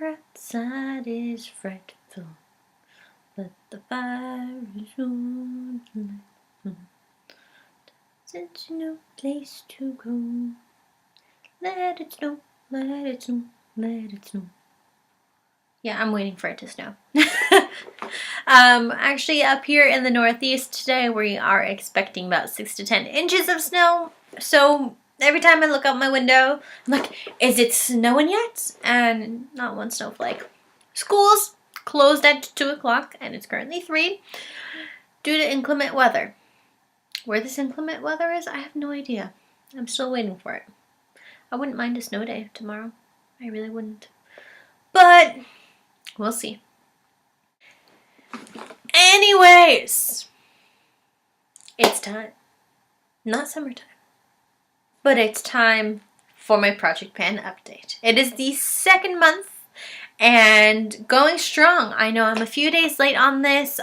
outside is frightful, but the fire is on the light. Since no place to go, let it snow, let it snow, let it snow. Yeah, I'm waiting for it to snow. Actually, up here in the Northeast today, we are expecting about 6 to 10 inches of snow. So every time I look out my window, I'm like, is it snowing yet? And not one snowflake. Schools closed at 2 o'clock, and it's currently 3 due to inclement weather. Where this inclement weather is, I have no idea. I'm still waiting for it. I wouldn't mind a snow day tomorrow. I really wouldn't. But we'll see. Anyways, it's time. Not summertime, but it's time for my Project Pan update. It is the 2nd month and going strong. I know I'm a few days late on this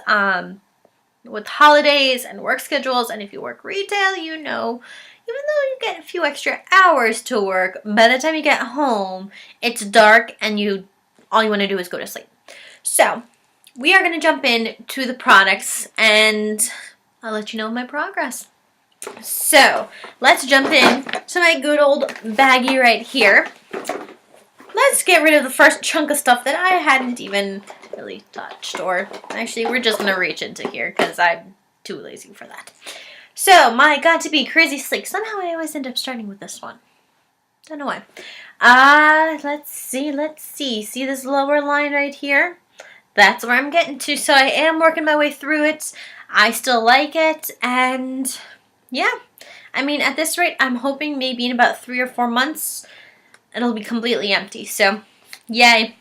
with holidays and work schedules, and if you work retail, you know, even though you get a few extra hours to work, by the time you get home, it's dark and all you want to do is go to sleep. So we are going to jump in to the products and I'll let you know my progress. So let's jump in to my good old baggie right here. Let's get rid of the first chunk of stuff that I hadn't even really touched. Or actually, we're just going to reach into here because I'm too lazy for that. So my Got to Be Crazy Sleek. Somehow I always end up starting with this one. Don't know why. Let's see. See this lower line right here? That's where I'm getting to. So I am working my way through it. I still like it. And yeah, I mean, at this rate, I'm hoping maybe in about 3 or 4 months, it'll be completely empty. So yay.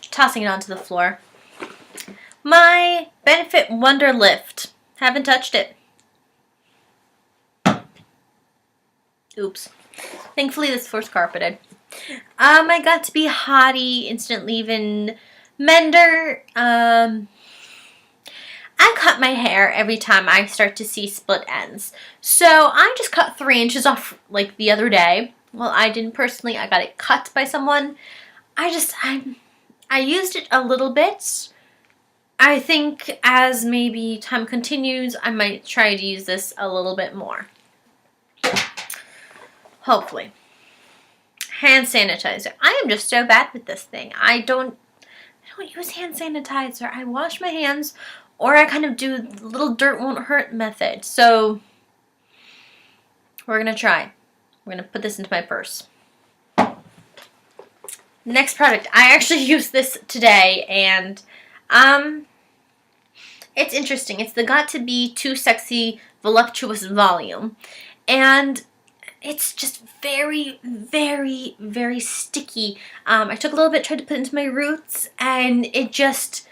Tossing it onto the floor. My Benefit Wonder Lift. Haven't touched it. Oops. Thankfully, this floor's carpeted. I Got to Be Hottie Instant Leave-In Mender. I cut my hair every time I start to see split ends. So I just cut 3 inches off like the other day. Well, I didn't personally. I got it cut by someone. I used it a little bit. I think as maybe time continues, I might try to use this a little bit more. Hopefully. Hand sanitizer. I am just so bad with this thing. I don't use hand sanitizer. I wash my hands, or I kind of do the little dirt won't hurt method. So we're going to try. We're going to put this into my purse. Next product. I actually used this today, and it's interesting. It's the Got to Be Too Sexy Voluptuous Volume. And it's just very, very, very sticky. I took a little bit, tried to put it into my roots, and it just,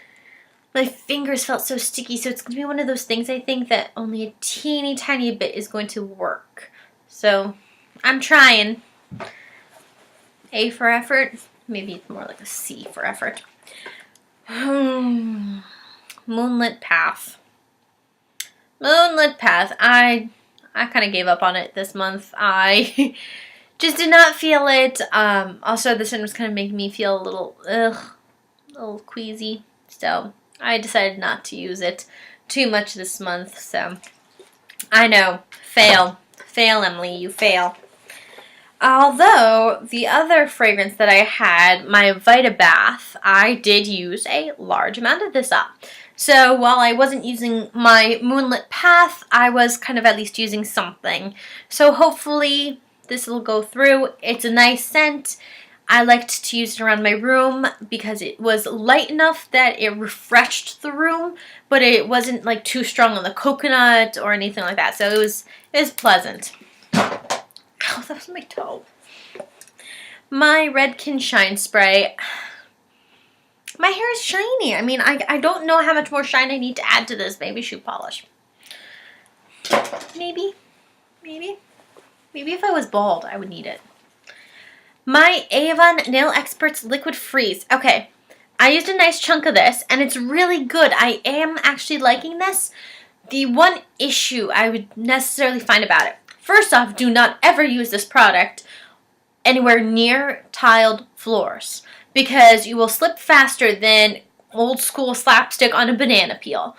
my fingers felt so sticky. So it's going to be one of those things, I think, that only a teeny tiny bit is going to work. So I'm trying. A for effort. Maybe it's more like a C for effort. Moonlit Path. Moonlit Path. I kind of gave up on it this month. I just did not feel it. Also, this one was kind of making me feel a little queasy. So I decided not to use it too much this month. So I know. Fail. Fail, Emily. You fail. Although, the other fragrance that I had, my Vitabath, I did use a large amount of this up. So while I wasn't using my Moonlit Path, I was kind of at least using something. So hopefully this will go through. It's a nice scent. I liked to use it around my room because it was light enough that it refreshed the room, but it wasn't like too strong on the coconut or anything like that. So it was pleasant. Oh, that was my toe. My Redken Shine Spray. My hair is shiny. I mean, I don't know how much more shine I need to add to this. Maybe shoe polish. Maybe if I was bald, I would need it. My Avon Nail Experts Liquid Freeze. Okay, I used a nice chunk of this, and it's really good. I am actually liking this. The one issue I would necessarily find about it. First off, do not ever use this product anywhere near tiled floors because you will slip faster than old school slapstick on a banana peel.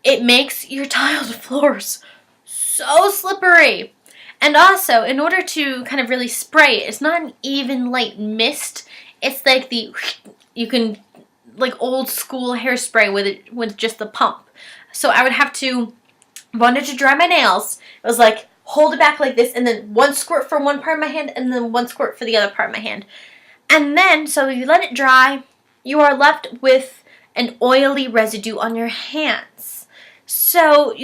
It makes your tiled floors so slippery. And also, in order to kind of really spray it, it's not an even light mist. It's like you can, like old school hairspray with just the pump. So I would have to, wanted to dry my nails, it was like, hold it back like this, and then one squirt for one part of my hand, and then one squirt for the other part of my hand. And then, so you let it dry, you are left with an oily residue on your hands. So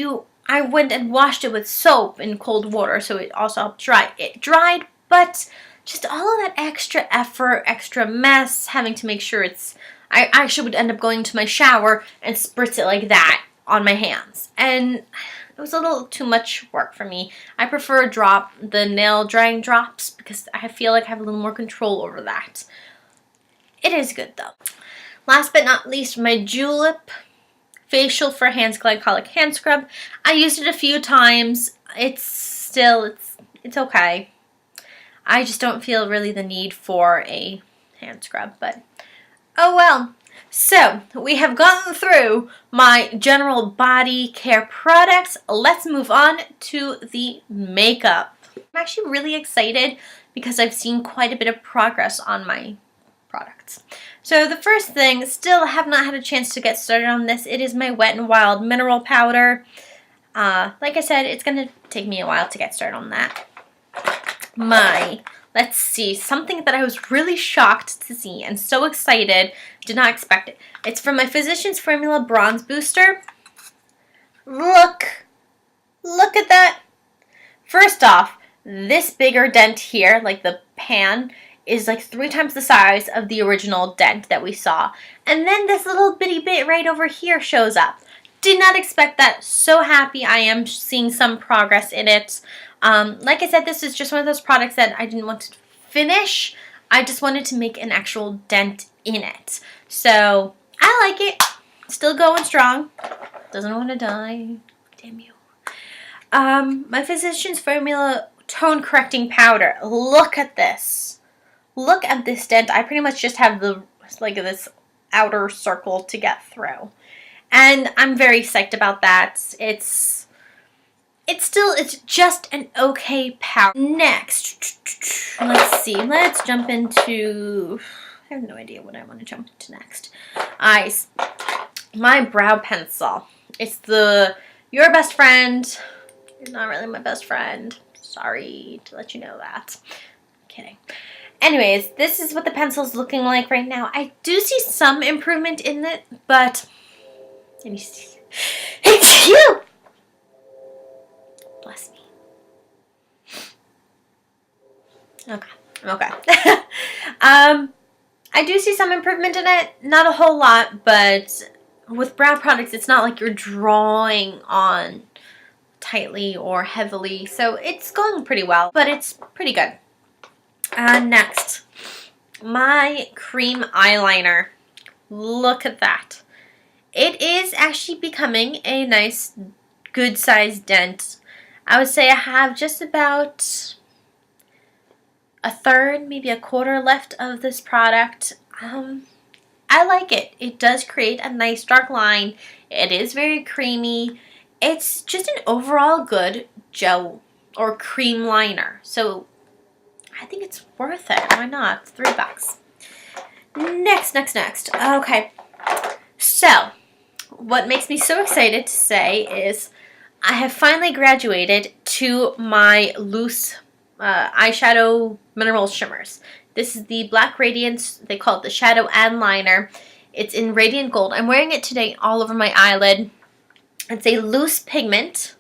I went and washed it with soap and cold water, so it also helped dry. It dried, but just all of that extra effort, extra mess, having to make sure I actually would end up going to my shower and spritz it like that on my hands. And it was a little too much work for me. I prefer the nail drying drops because I feel like I have a little more control over that. It is good though. Last but not least, my Julep Facial for Hands Glycolic Hand Scrub. I used it a few times. It's okay. I just don't feel really the need for a hand scrub, but oh well. So, we have gone through my general body care products. Let's move on to the makeup. I'm actually really excited because I've seen quite a bit of progress on my products. So the first thing, still have not had a chance to get started on this. It is my Wet n Wild mineral powder. Like I said, it's going to take me a while to get started on that. Let's see, something that I was really shocked to see and so excited, did not expect it. It's from my Physicians Formula Bronze Booster. Look at that. First off, this bigger dent here, like the pan, is like 3 times the size of the original dent that we saw. And then this little bitty bit right over here shows up. Did not expect that. So happy I am seeing some progress in it. Like I said, this is just one of those products that I didn't want to finish. I just wanted to make an actual dent in it. So I like it. Still going strong. Doesn't want to die. Damn you. My Physicians Formula Tone Correcting Powder. Look at this. Look at this dent. I pretty much just have this outer circle to get through. And I'm very psyched about that. It's just an okay powder. Next, let's see. Let's jump into, I have no idea what I want to jump into next. Eyes. My brow pencil. It's the Your Best Friend. You're not really my best friend. Sorry to let you know that. I'm kidding. Anyways, this is what the pencil's looking like right now. I do see some improvement in it, but let me see. It's you! Bless me. Okay. I do see some improvement in it. Not a whole lot, but with brow products, it's not like you're drawing on tightly or heavily. So it's going pretty well, but it's pretty good. Next, my cream eyeliner. Look at that. It is actually becoming a nice, good-sized dent. I would say I have just about a third, maybe a quarter left of this product. I like it. It does create a nice dark line. It is very creamy. It's just an overall good gel or cream liner. So I think it's worth it. Why not? It's $3. Next. Okay. So, what makes me so excited to say is I have finally graduated to my loose eyeshadow mineral shimmers. This is the Black Radiance. They call it the Shadow and Liner. It's in Radiant Gold. I'm wearing it today all over my eyelid. It's a loose pigment,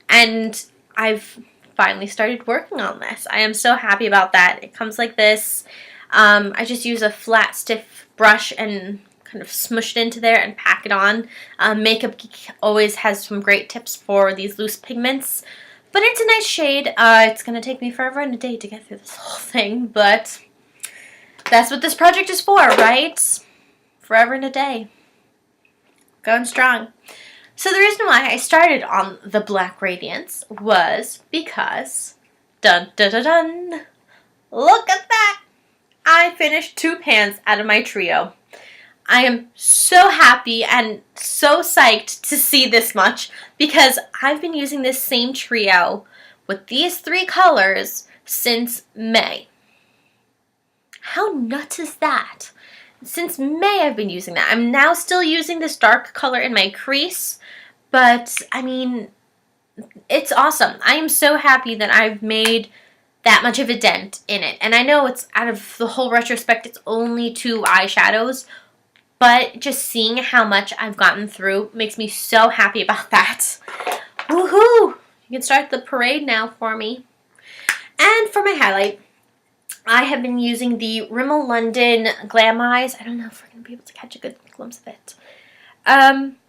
and I've finally started working on this. I am so happy about that. It comes like this. I just use a flat, stiff brush and kind of smush it into there and pack it on. Makeup Geek always has some great tips for these loose pigments, but it's a nice shade. It's going to take me forever and a day to get through this whole thing, but that's what this project is for, right? Forever and a day. Going strong. So the reason why I started on the Black Radiance was because, dun dun dun dun, look at that! I finished 2 pans out of my trio. I am so happy and so psyched to see this much because I've been using this same trio with these 3 colors since May. How nuts is that? Since May I've been using that. I'm now still using this dark color in my crease, but I mean, it's awesome. I am so happy that I've made that much of a dent in it. And I know it's out of the whole retrospect, it's only 2 eyeshadows, but just seeing how much I've gotten through makes me so happy about that. Woohoo! You can start the parade now for me. And for my highlight, I have been using the Rimmel London Glam Eyes. I don't know if we're going to be able to catch a good glimpse of it.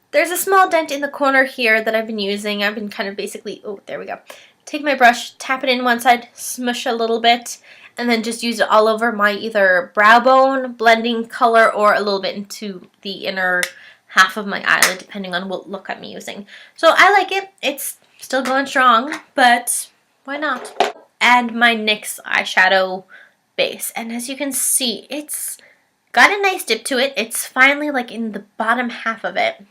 There's a small dent in the corner here that I've been using. I've been kind of basically, oh, there we go. Take my brush, tap it in one side, smush a little bit, and then just use it all over my either brow bone, blending color, or a little bit into the inner half of my eyelid, depending on what look I'm using. So I like it. It's still going strong, but why not? Add my NYX eyeshadow base, and as you can see, it's got a nice dip to it. It's finally like in the bottom half of it.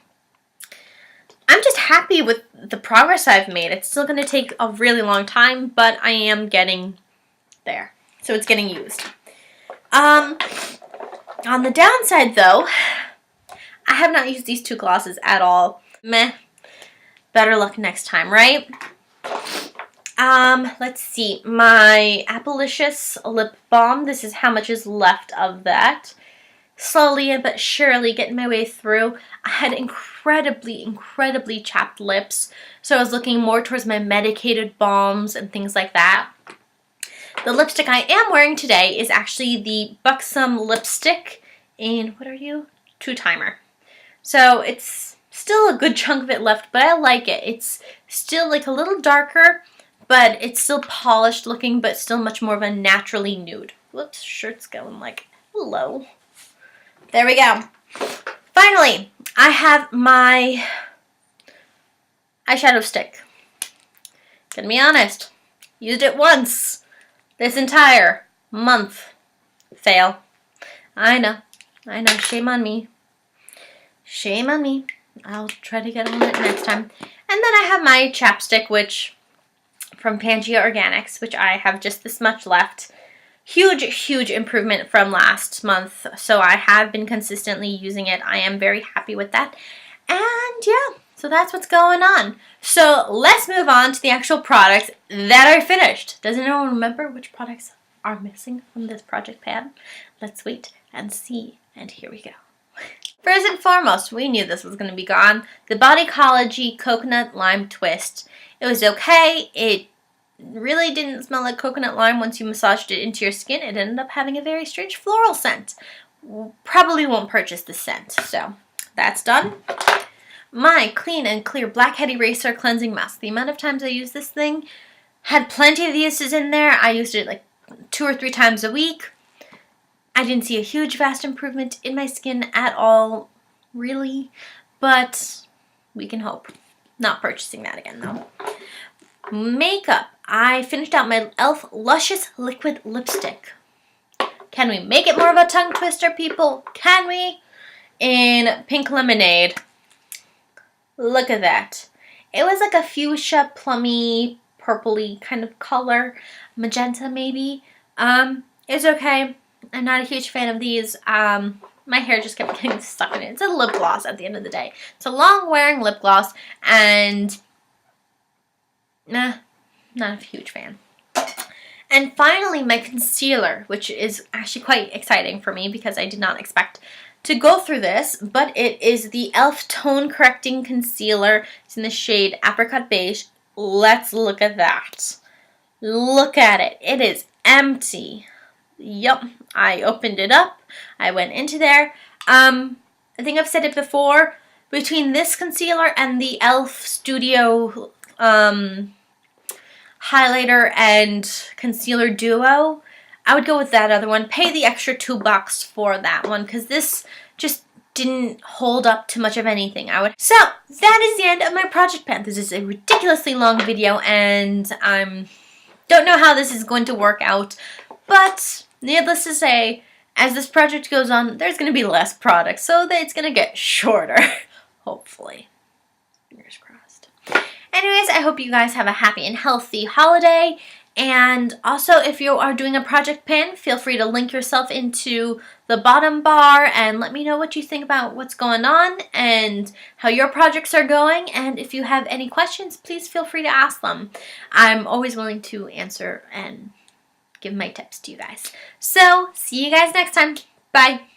I'm just happy with the progress I've made. It's still going to take a really long time, but I am getting there. So it's getting used. On the downside though, I have not used these 2 glosses at all. Meh. Better luck next time, right? Let's see. My Appalicious lip balm. This is how much is left of that. Slowly but surely getting my way through. I had incredibly chapped lips, so I was looking more towards my medicated balms and things like that. The lipstick I am wearing today is actually the Buxom lipstick in, what are you? 2-timer. So it's still a good chunk of it left, but I like it. It's still like a little darker, but it's still polished looking, but still much more of a naturally nude. Whoops, shirt's going like low. There we go. Finally, I have my eyeshadow stick. Gonna be honest, used it once this entire month. Fail. I know, shame on me. Shame on me. I'll try to get on it next time. And then I have my chapstick, which from Pangea Organics, which I have just this much left. Huge improvement from last month, so I have been consistently using it. I am very happy with that. And yeah, so that's what's going on. So let's move on to the actual products that are finished. Does anyone remember which products are missing from this project pan? Let's wait and see, and here we go. First and foremost, we knew this was going to be gone. The Bodycology Coconut Lime Twist. It was okay. It really didn't smell like coconut lime once you massaged it into your skin. It ended up having a very strange floral scent. Probably won't purchase this scent, so that's done. My Clean and Clear Blackhead Eraser Cleansing Mask. The amount of times I used this thing, had plenty of the uses in there. I used it like 2 or 3 times a week. I didn't see a huge vast improvement in my skin at all, really, but we can hope. Not purchasing that again though. Makeup. I finished out my e.l.f. Luscious Liquid Lipstick. Can we make it more of a tongue twister, people? Can we? In Pink Lemonade. Look at that. It was like a fuchsia, plummy, purpley kind of color. Magenta, maybe. It's okay. I'm not a huge fan of these. My hair just kept getting stuck in it. It's a lip gloss at the end of the day. It's a long-wearing lip gloss, and nah, not a huge fan. And finally, my concealer, which is actually quite exciting for me because I did not expect to go through this, but it is the e.l.f. Tone Correcting Concealer. It's in the shade Apricot Beige. Let's look at that. Look at it. It is empty. Yup, I opened it up. I went into there. I think I've said it before. Between this concealer and the e.l.f. Studio highlighter and concealer duo, I would go with that other one. Pay the extra $2 for that one because this just didn't hold up to much of anything. So that is the end of my project pan. This is a ridiculously long video, and I don't know how this is going to work out, but needless to say, as this project goes on, there's going to be less product, so that it's going to get shorter, hopefully. Fingers crossed. Anyways, I hope you guys have a happy and healthy holiday. And also, if you are doing a project pan, feel free to link yourself into the bottom bar and let me know what you think about what's going on and how your projects are going. And if you have any questions, please feel free to ask them. I'm always willing to answer and give my tips to you guys. So, see you guys next time. Bye.